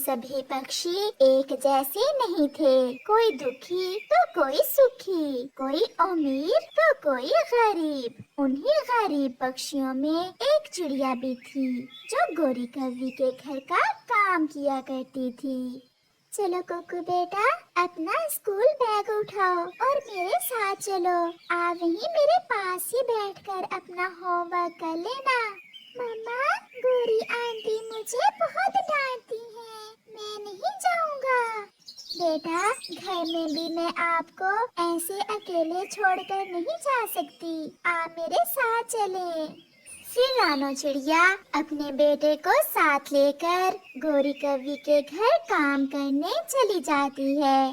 सभी पक्षी एक जैसे नहीं थे। कोई दुखी तो कोई सुखी, कोई अमीर तो कोई गरीब। उन्हीं गरीब पक्षियों में एक चिड़िया भी थी जो गोरी कौवी के घर का काम किया करती थी। चलो कुकू बेटा, अपना स्कूल बैग उठाओ और मेरे साथ चलो। आप वहीं मेरे पास ही बैठकर अपना होमवर्क कर लेना। मम्मा, गोरी आंटी मुझे बहुत डांटती हैं, मैं नहीं जाऊंगा। बेटा, घर में भी मैं आपको ऐसे अकेले छोड़कर नहीं जा सकती, आप मेरे साथ चलें। फिर रानो चिड़िया अपने बेटे को साथ लेकर गोरी कौवी के घर काम करने चली जाती है।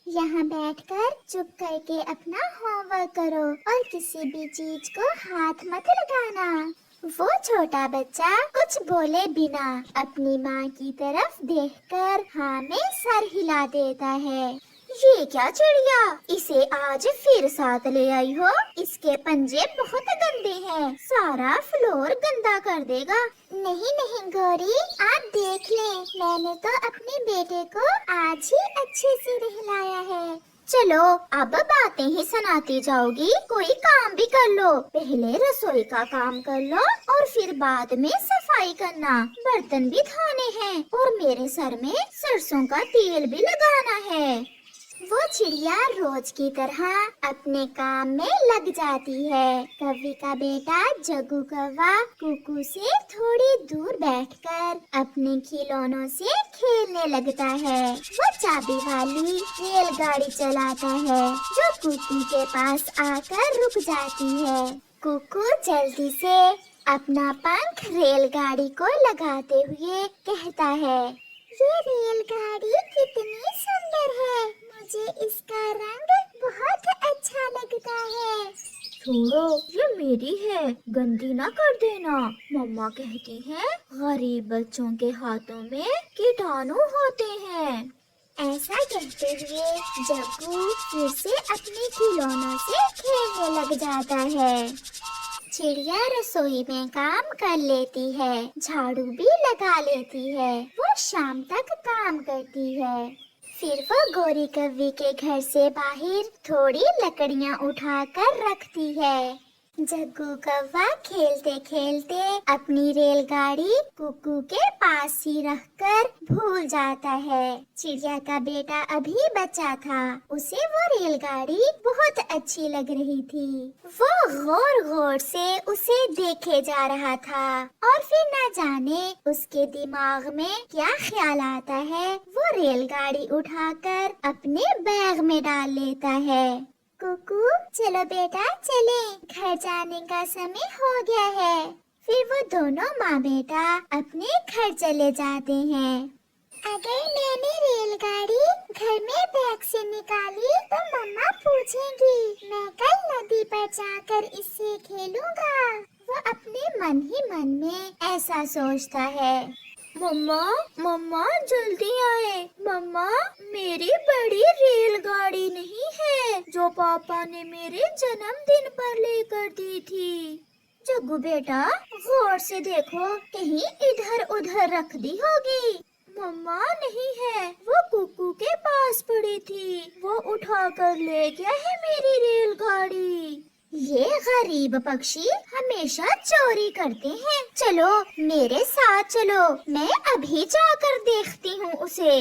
यहाँ बैठकर चुप करके अपना होमवर्क करो और किसी भी चीज को हाथ मत लगाना। वो छोटा बच्चा कुछ बोले बिना अपनी माँ की तरफ देखकर हाँ में सर हिला देता है। ये क्या चिड़िया, इसे आज फिर साथ ले आई हो? इसके पंजे बहुत गंदे हैं, सारा फ्लोर गंदा कर देगा। नहीं नहीं गौरी, आप देख लें, मैंने तो अपने बेटे को आज ही अच्छे से नहलाया है। चलो अब बातें ही सुनाती जाओगी, कोई काम भी कर लो। पहले रसोई का काम कर लो और फिर बाद में सफाई करना। बर्तन भी धोने हैं और मेरे सर में सरसों का तेल भी लगाना है। वो चिड़िया रोज की तरह अपने काम में लग जाती है। कौवी का बेटा जग्गू कौवा कुकू से थोड़ी दूर बैठकर अपने खिलौनों से खेलने लगता है। वो चाबी वाली रेलगाड़ी चलाता है जो कुकू के पास आकर रुक जाती है। कुकू जल्दी से अपना पंख रेलगाड़ी को लगाते हुए कहता है, ये रेलगाड़ी कितनी सुंदर है, मुझे इसका रंग बहुत अच्छा लगता है। छोड़ो, ये मेरी है, गंदी ना कर देना। मम्मा कहती हैं गरीब बच्चों के हाथों में कीटाणु होते हैं। ऐसा कहते हुए जग्गू फिर से अपने खिलौनों से खेलने लग जाता है। चिड़िया रसोई में काम कर लेती है, झाड़ू भी लगा लेती है। वो शाम तक काम करती है। फिर वो गोरी कौवी के घर से बाहर थोड़ी लकड़ियाँ उठाकर रखती है। जग्गू कौवा खेलते खेलते अपनी रेलगाड़ी कुकू के पास ही रखकर भूल जाता है। चिड़िया का बेटा अभी बच्चा था, उसे वो रेलगाड़ी बहुत अच्छी लग रही थी। वो गौर गौर से उसे देखे जा रहा था और फिर न जाने उसके दिमाग में क्या ख्याल आता है, वो रेलगाड़ी उठाकर अपने बैग में डाल लेता है। कुकू, चलो बेटा चले, घर जाने का समय हो गया है। फिर वो दोनों माँ बेटा अपने घर चले जाते हैं। अगर मैंने रेलगाड़ी घर में बैग से निकाली तो मम्मा पूछेंगी, मैं कल नदी पर जाकर इससे खेलूंगा। वो अपने मन ही मन में ऐसा सोचता है। मम्मा, मम्मा जल्दी आए। मम्मा, मेरी बड़ी रेलगाड़ी नहीं है जो पापा ने मेरे जन्मदिन पर लेकर दी थी। जग्गू बेटा, गौर से देखो, कहीं इधर उधर रख दी होगी। मम्मा नहीं है, वो कुकू के पास पड़ी थी, वो उठा कर ले गया है मेरी रेलगाड़ी। ये गरीब पक्षी हमेशा चोरी करते हैं। चलो मेरे साथ चलो, मैं अभी जाकर देखती हूँ उसे।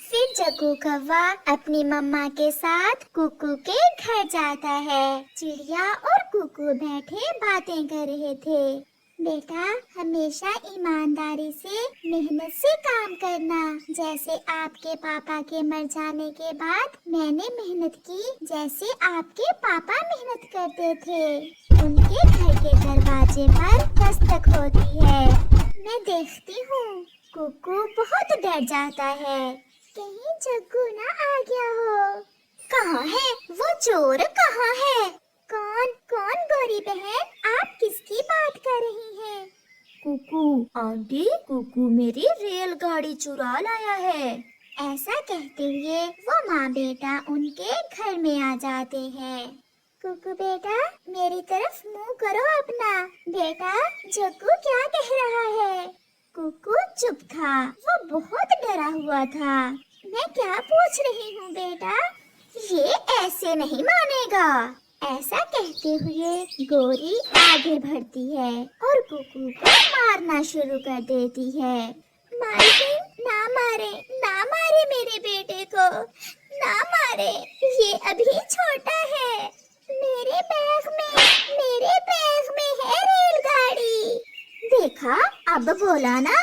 फिर जग्गू कौवा अपनी मम्मा के साथ कुकू के घर जाता है। चिड़िया और कुकू बैठे बातें कर रहे थे। बेटा, हमेशा ईमानदारी से मेहनत से काम करना, जैसे आपके पापा के मर जाने के बाद मैंने मेहनत की, जैसे आपके पापा मेहनत करते थे। उनके घर के दरवाजे पर दस्तक होती है, मैं देखती हूँ। कुकू बहुत डर जाता है, कहीं जग्गू ना आ गया हो। कहाँ है वो चोर, कहाँ है? कौन कौन गोरी बहन, आप किसकी बात कर रही हैं? कुकू आंटी, कुकू मेरी रेलगाड़ी चुरा लाया है। ऐसा कहते हुए वो माँ बेटा उनके घर में आ जाते हैं। कुकू बेटा, मेरी तरफ मुंह करो अपना। बेटा, जग्गू क्या कह रहा है? कुकू चुप था, वो बहुत डरा हुआ था। मैं क्या पूछ रही हूँ बेटा? ये ऐसे नहीं मानेगा। ऐसा कहते हुए गोरी आगे बढ़ती है और कुकू को मारना शुरू कर देती है। मालकिन, ना मारे, ना मारे मेरे बेटे को, ना मारे, ये अभी छोटा है। मेरे बैग में है रेलगाड़ी। देखा, अब बोला ना।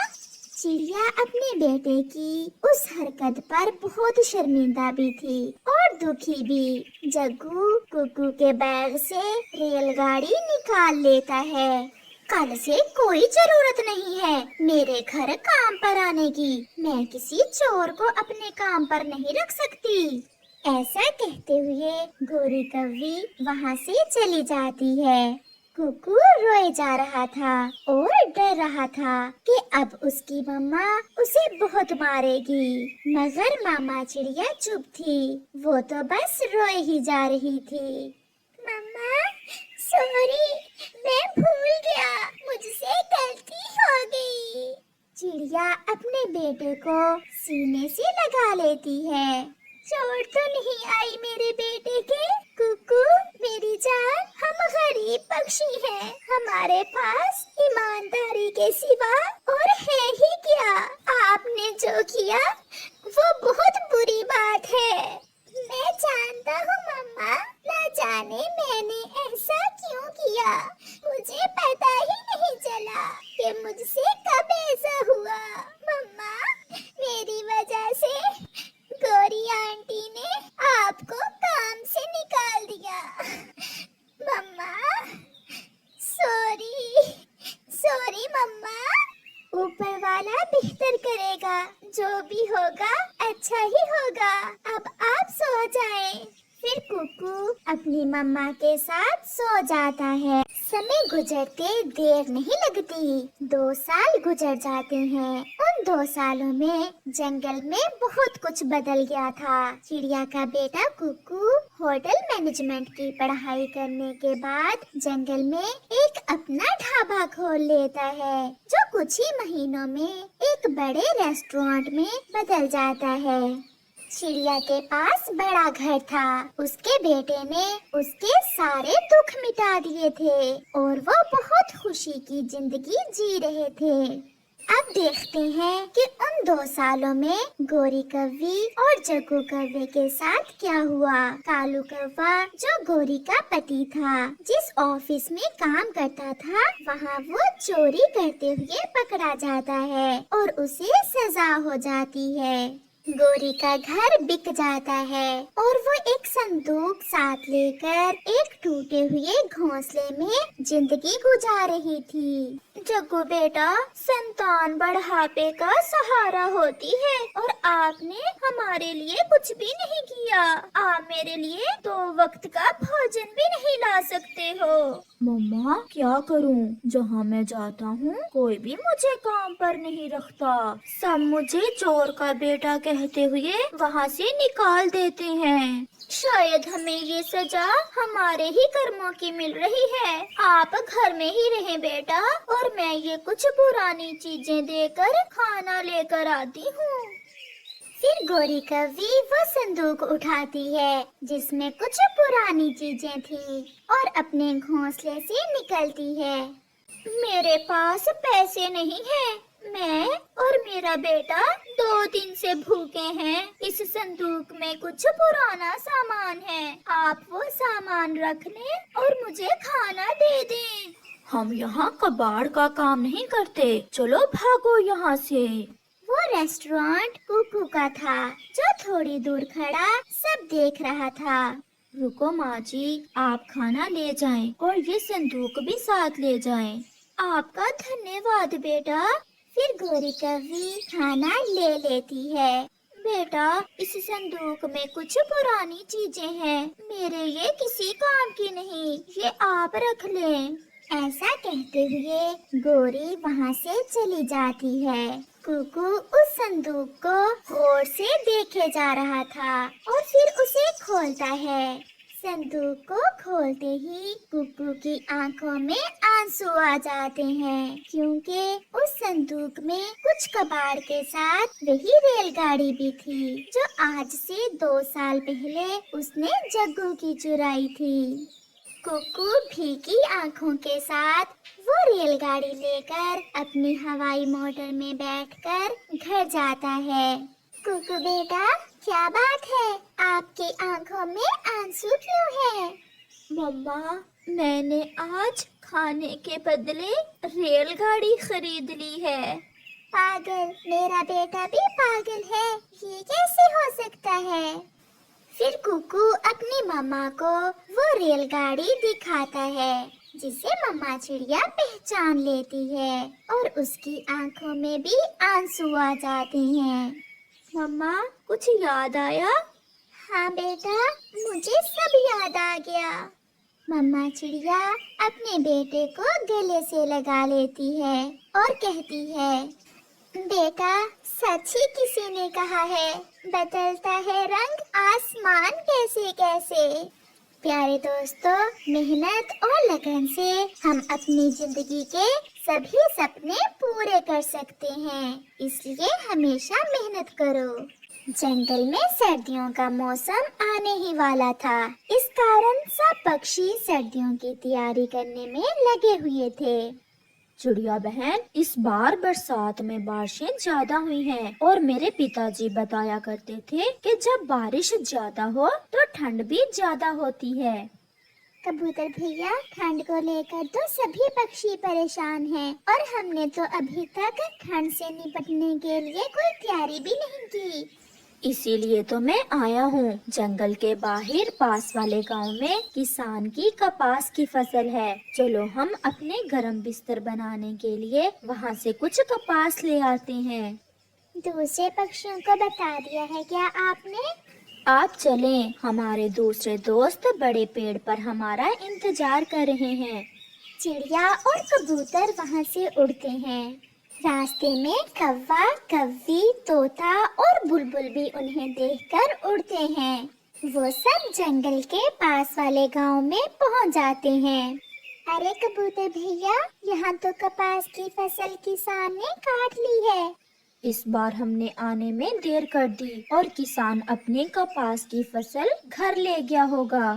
चिड़िया अपने बेटे की उस हरकत पर बहुत शर्मिंदा भी थी और दुखी भी। जग्गू कुकू के बैग से रेलगाड़ी निकाल लेता है। कल से कोई जरूरत नहीं है मेरे घर काम पर आने की। मैं किसी चोर को अपने काम पर नहीं रख सकती। ऐसा कहते हुए गोरी कौवी वहाँ से चली जाती है। कुकू रोए जा रहा था और डर रहा था कि अब उसकी मम्मा उसे बहुत मारेगी। मगर मामा चिड़िया चुप थी, वो तो बस रोए ही जा रही थी। मम्मा, सॉरी, मैं भूल गया, मुझसे गलती हो गई। चिड़िया अपने बेटे को सीने से लगा लेती है। चोट तो नहीं आई मेरे बेटे के? कुकू मेरी जान, हम गरीब पक्षी हैं, हमारे पास ईमानदारी के सिवा और है ही क्या? आपने जो किया वो बहुत बुरी बात है। मैं जानता हूँ मम्मा, ना जाने मैंने ऐसा क्यों किया। मुझे पता ही नहीं चला कि मुझसे कब ऐसा हुआ। मम्मा, मेरी वजह से गौरी आंटी ने आपको काम से निकाल दिया। मम्मा, सॉरी, सॉरी मम्मा। ऊपर वाला बेहतर करेगा, जो भी होगा अच्छा ही होगा। अब आप सो जाएं। फिर कुकू अपनी मम्मा के साथ सो जाता है। समय गुजरते देर नहीं लगती, 2 साल गुजर जाते हैं। उन 2 सालों में जंगल में बहुत कुछ बदल गया था। चिड़िया का बेटा कुकू होटल मैनेजमेंट की पढ़ाई करने के बाद जंगल में एक अपना ढाबा खोल लेता है, जो कुछ ही महीनों में एक बड़े रेस्टोरेंट में बदल जाता है। चिड़िया के पास बड़ा घर था। उसके बेटे ने उसके सारे दुख मिटा दिए थे और वो बहुत खुशी की जिंदगी जी रहे थे। अब देखते हैं कि उन 2 सालों में गोरी कौवी और जग्गू कौवे के साथ क्या हुआ। कालू कौवा, जो गोरी का पति था, जिस ऑफिस में काम करता था, वहाँ वो चोरी करते हुए पकड़ा जाता है और उसे सजा हो जाती है। गोरी का घर बिक जाता है और वो एक संदूक साथ लेकर एक टूटे हुए घोंसले में जिंदगी गुजार रही थी। जग्गू बेटा, संतान बढ़ापे का सहारा होती है और आपने हमारे लिए कुछ भी नहीं किया। आप मेरे लिए 2 वक्त का भोजन भी नहीं ला सकते हो। मम्मा, क्या करूं? जहाँ मैं जाता हूँ कोई भी मुझे काम पर नहीं रखता। सब मुझे चोर का बेटा कहते हुए वहाँ से निकाल देते हैं। शायद हमें ये सजा हमारे ही कर्मों की मिल रही है। आप घर में ही रहें बेटा, और मैं ये कुछ पुरानी चीजें देकर खाना लेकर आती हूँ। फिर गोरी कौवी वो संदूक उठाती है जिसमें कुछ पुरानी चीजें थी और अपने घोंसले से निकलती है। मेरे पास पैसे नहीं है। मैं और मेरा बेटा 2 दिन से भूखे हैं। इस संदूक में कुछ पुराना सामान है। आप वो सामान रख लें और मुझे खाना दे दें। हम यहाँ कबाड़ का काम नहीं करते। चलो भागो यहाँ से। वो रेस्टोरेंट कुकू का था, जो थोड़ी दूर खड़ा सब देख रहा था। रुको माँ जी, आप खाना ले जाएं और ये संदूक भी साथ ले जाएं। आपका धन्यवाद बेटा। फिर गोरी कौवी खाना ले लेती है। बेटा, इस संदूक में कुछ पुरानी चीजें हैं। मेरे ये किसी काम की नहीं, ये आप रख लें। ऐसा कहते हुए गोरी वहाँ से चली जाती है। कुकू उस संदूक को गौर से देखे जा रहा था और फिर उसे खोलता है। संदूक को खोलते ही कुकू की आंखों में आंसू आ जाते हैं, क्योंकि उस संदूक में कुछ कबाड़ के साथ वही रेलगाड़ी भी थी जो आज से 2 साल पहले उसने जग्गू की चुराई थी। कुकू भीगी आंखों के साथ वो रेलगाड़ी लेकर अपनी हवाई मोटर में बैठकर घर जाता है। कुकू बेटा, क्या बात है? आपकी आंखों में आंसू क्यों है? मम्मा, मैंने आज खाने के बदले रेलगाड़ी खरीद ली है। पागल, मेरा बेटा भी पागल है, ये कैसे हो सकता है? फिर कुकू अपनी मम्मा को वो रेलगाड़ी दिखाता है, जिसे मम्मा चिड़िया पहचान लेती है और उसकी आंखों में भी आंसू आ जाते हैं। मम्मा, कुछ याद आया? हाँ बेटा, मुझे सब याद आ गया। मम्मा चिड़िया अपने बेटे को गले से लगा लेती है और कहती है, बेटा, सच ही किसी ने कहा है, बदलता है रंग आसमान कैसे कैसे। प्यारे दोस्तों, मेहनत और लगन से हम अपनी जिंदगी के सभी सपने पूरे कर सकते हैं, इसलिए हमेशा मेहनत करो। जंगल में सर्दियों का मौसम आने ही वाला था, इस कारण सब पक्षी सर्दियों की तैयारी करने में लगे हुए थे। चिड़िया बहन, इस बार बरसात में बारिशें ज्यादा हुई हैं और मेरे पिताजी बताया करते थे कि जब बारिश ज्यादा हो तो ठंड भी ज्यादा होती है। कबूतर भैया, ठंड को लेकर तो सभी पक्षी परेशान हैं और हमने तो अभी तक ठंड से निपटने के लिए कोई तैयारी भी नहीं की। इसीलिए तो मैं आया हूँ। जंगल के बाहर पास वाले गांव में किसान की कपास की फसल है। चलो हम अपने गरम बिस्तर बनाने के लिए वहाँ से कुछ कपास ले आते हैं। दूसरे पक्षियों को बता दिया है क्या आपने? आप चलें, हमारे दूसरे दोस्त बड़े पेड़ पर हमारा इंतजार कर रहे हैं। चिड़िया और कबूतर वहाँ से उड़ते हैं। रास्ते में कौवा, कव्वी, तोता और बुलबुल भी उन्हें देखकर उड़ते हैं। वो सब जंगल के पास वाले गांव में पहुंच जाते हैं। अरे कबूतर भैया, यहाँ तो कपास की फसल किसान ने काट ली है। इस बार हमने आने में देर कर दी और किसान अपने कपास की फसल घर ले गया होगा।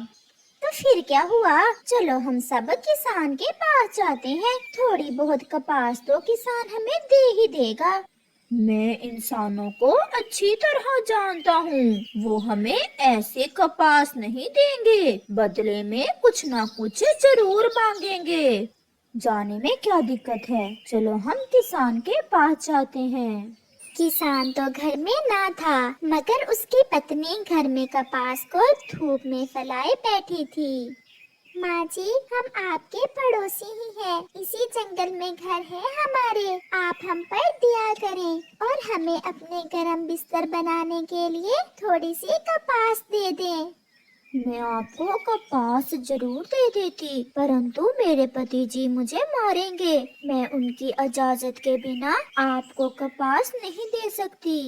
तो फिर क्या हुआ? चलो हम सब किसान के पास जाते हैं, थोड़ी बहुत कपास तो किसान हमें दे ही देगा। मैं इंसानों को अच्छी तरह जानता हूँ, वो हमें ऐसे कपास नहीं देंगे, बदले में कुछ ना कुछ जरूर मांगेंगे। जाने में क्या दिक्कत है, चलो हम किसान के पास जाते हैं। किसान तो घर में ना था, मगर उसकी पत्नी घर में कपास को धूप में फैलाए बैठी थी। माँ जी, हम आपके पड़ोसी ही हैं, इसी जंगल में घर है हमारे, आप हम पर दया करें और हमें अपने गरम बिस्तर बनाने के लिए थोड़ी सी कपास दे दें। मैं आपको कपास जरूर दे देती, परंतु मेरे पति जी मुझे मारेंगे। मैं उनकी इजाजत के बिना आपको कपास नहीं दे सकती।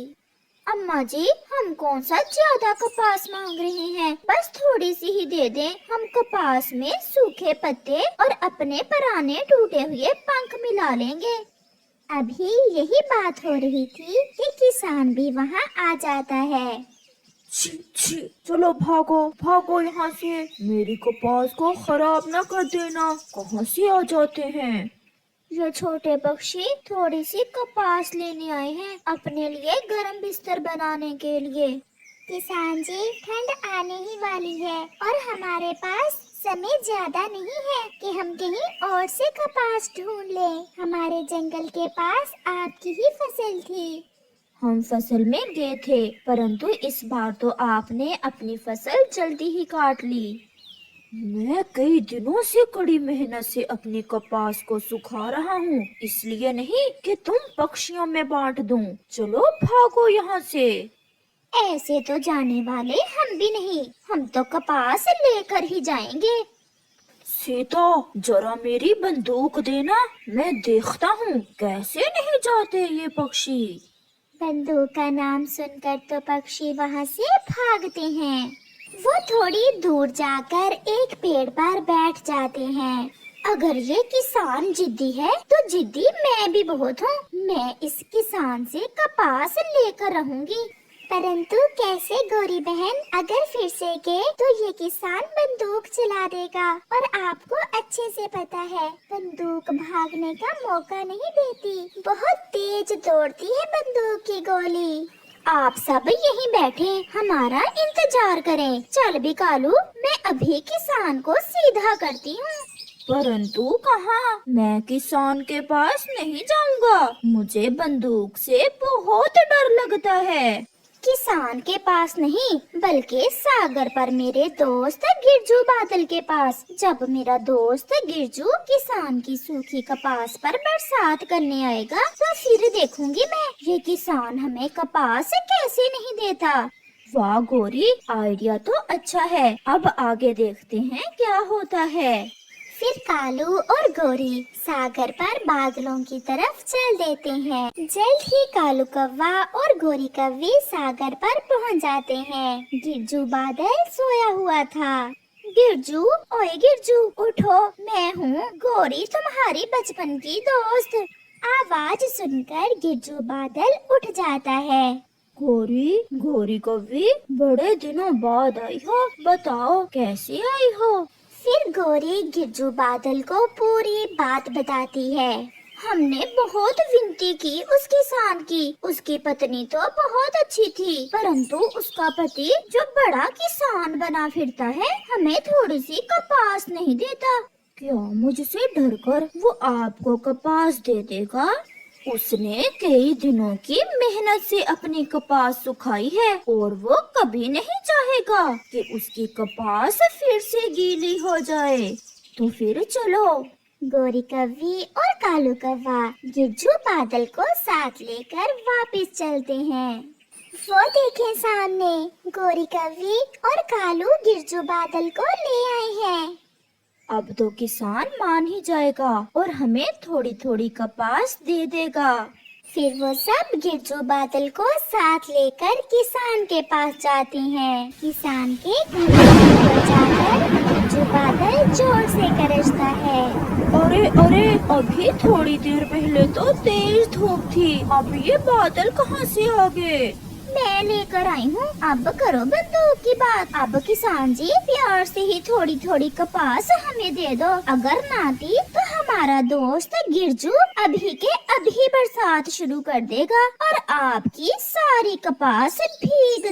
अम्मा जी, हम कौन सा ज्यादा कपास मांग रहे हैं, बस थोड़ी सी ही दे दें। हम कपास में सूखे पत्ते और अपने पुराने टूटे हुए पंख मिला लेंगे। अभी यही बात हो रही थी कि किसान भी वहाँ आ जाता है। छी छी, चलो भागो भागो यहाँ से, मेरी कपास को खराब न कर देना। कहाँ से आ जाते हैं ये छोटे पक्षी? थोड़ी सी कपास लेने आए हैं अपने लिए गरम बिस्तर बनाने के लिए। किसान जी, ठंड आने ही वाली है और हमारे पास समय ज्यादा नहीं है कि हम कहीं और से कपास ढूंढ लें। हमारे जंगल के पास आपकी ही फसल थी। हम फसल में गए थे, परंतु इस बार तो आपने अपनी फसल जल्दी ही काट ली। मैं कई दिनों से कड़ी मेहनत से अपनी कपास को सुखा रहा हूँ, इसलिए नहीं कि तुम पक्षियों में बांट दूं। चलो भागो यहाँ से। ऐसे तो जाने वाले हम भी नहीं, हम तो कपास लेकर ही जाएंगे। सीता, जरा मेरी बंदूक देना, मैं देखता हूँ कैसे नहीं जाते ये पक्षी। बंदूक का नाम सुनकर तो पक्षी वहाँ से भागते हैं। वो थोड़ी दूर जाकर एक पेड़ पर बैठ जाते हैं। अगर ये किसान जिद्दी है तो जिद्दी मैं भी बहुत हूँ। मैं इस किसान से कपास लेकर रहूंगी। परंतु कैसे गौरी बहन, अगर फिर से के तो ये किसान बंदूक चला देगा और आपको अच्छे से पता है बंदूक भागने का मौका नहीं देती, बहुत तेज दौड़ती है बंदूक की गोली। आप सब यहीं बैठे हमारा इंतजार करें। चल भी कालू, मैं अभी किसान को सीधा करती हूँ। परंतु कहाँ? मैं किसान के पास नहीं जाऊंगा, मुझे बंदूक से बहुत डर लगता है। किसान के पास नहीं बल्कि सागर पर मेरे दोस्त गिरजू बादल के पास। जब मेरा दोस्त गिरजू किसान की सूखी कपास पर बरसात करने आएगा तो फिर देखूंगी मैं ये किसान हमें कपास कैसे नहीं देता। वाह गौरी, आइडिया तो अच्छा है। अब आगे देखते हैं क्या होता है। फिर कालू और गौरी सागर पर बादलों की तरफ चल देते हैं। जल्द ही कालू कौवा और गौरी कौवी सागर पर पहुंच जाते हैं। गिरजू बादल सोया हुआ था। गिरजू, ओए गिरजू उठो, मैं हूँ गौरी, तुम्हारी बचपन की दोस्त। आवाज सुनकर गिरजू बादल उठ जाता है। गौरी, गौरी कौवी, बड़े दिनों बाद आई हो, बताओ कैसे आई हो? फिर गौरी गिरजू बादल को पूरी बात बताती है। हमने बहुत विनती की उस किसान की। उसकी पत्नी तो बहुत अच्छी थी, परंतु उसका पति जो बड़ा किसान बना फिरता है हमें थोड़ी सी कपास नहीं देता। क्या मुझसे डरकर वो आपको कपास दे देगा? उसने कई दिनों की मेहनत से अपनी कपास सुखाई है और वो कभी नहीं चाहेगा कि उसकी कपास फिर से गीली हो जाए। तो फिर चलो। गौरी कौवी और कालू कौवा गिरजू बादल को साथ लेकर वापस चलते हैं। वो देखें सामने, गौरी कौवी और कालू गिरजू बादल को ले आए हैं। अब तो किसान मान ही जाएगा और हमें थोड़ी थोड़ी कपास दे देगा। फिर वो सब गिरजू बादल को साथ लेकर किसान के पास जाते हैं। किसान के घर पर जाकर गिरजू बादल जोर से गरजता है। अरे अरे, अभी थोड़ी देर पहले तो तेज धूप थी, अब ये बादल कहाँ से आ गए? मैं लेकर आई हूँ, अब करो बंदूक की बात। अब किसान जी प्यार से ही थोड़ी थोड़ी कपास हमें दे दो। अगर ना दी तो हमारा दोस्त गिरजू अभी के अभी बरसात शुरू कर देगा और आपकी सारी कपास भीग